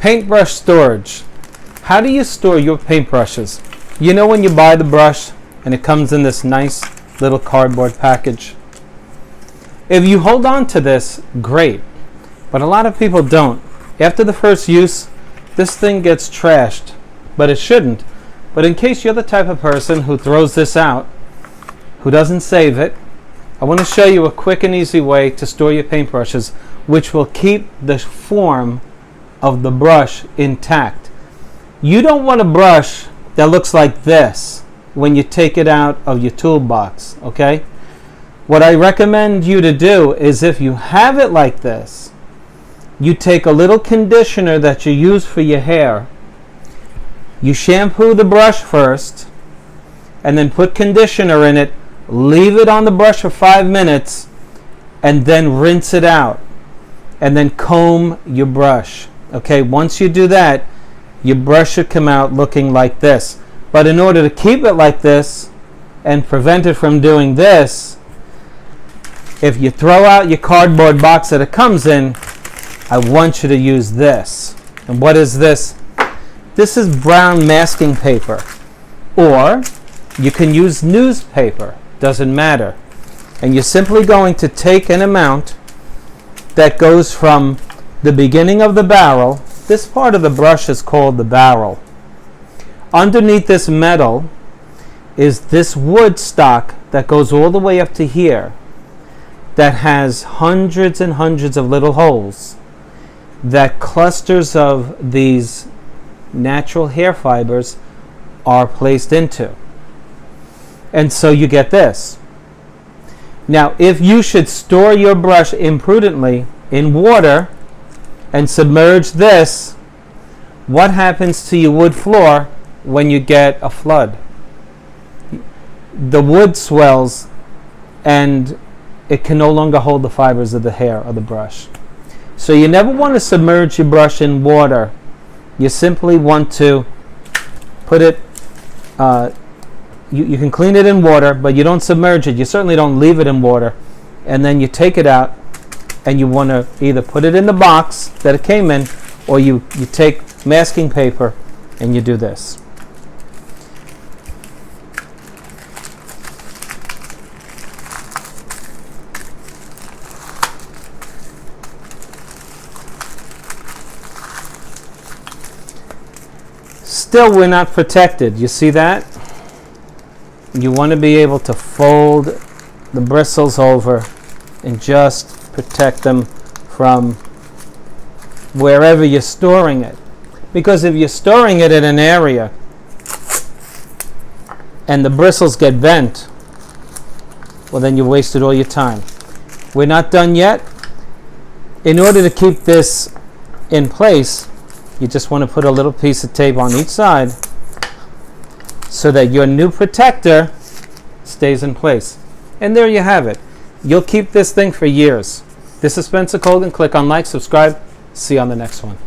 Paintbrush storage. How do you store your paintbrushes? You know when you buy the brush and it comes in this nice little cardboard package? If you hold on to this, great. But a lot of people don't. After the first use, this thing gets trashed. But it shouldn't. But in case you're the type of person who throws this out, who doesn't save it, I want to show you a quick and easy way to store your paintbrushes, which will keep the form of the brush intact. You don't want a brush that looks like this when you take it out of your toolbox, okay? What I recommend you to do is, if you have it like this, you take a little conditioner that you use for your hair. You shampoo the brush first, and then put conditioner in it, leave it on the brush for 5 minutes, and then rinse it out. And then comb your brush. Okay, once you do that, your brush should come out looking like this. But in order to keep it like this and prevent it from doing this, if you throw out your cardboard box that it comes in, I want you to use this. And what is this? This is brown masking paper. Or you can use newspaper. Doesn't matter. And you're simply going to take an amount that goes from the beginning of the barrel. This part of the brush is called the barrel. Underneath this metal is this wood stock that goes all the way up to here, that has hundreds and hundreds of little holes that clusters of these natural hair fibers are placed into. And so you get this. Now, if you should store your brush imprudently in water and submerge this, what happens to your wood floor when you get a flood? The wood swells and it can no longer hold the fibers of the hair of the brush. So you never want to submerge your brush in water. You simply want to put it, you can clean it in water, but you don't submerge it. You certainly don't leave it in water. And then you take it out, and you want to either put it in the box that it came in, or you take masking paper and you do this. Still, we're not protected. You see that? You want to be able to fold the bristles over and just protect them from wherever you're storing it. Because if you're storing it in an area and the bristles get bent, well, then you wasted all your time. We're not done yet. In order to keep this in place, you just want to put a little piece of tape on each side so that your new protector stays in place. And there you have it. You'll keep this thing for years. This is Spencer Colgan. Click on like, subscribe. See you on the next one.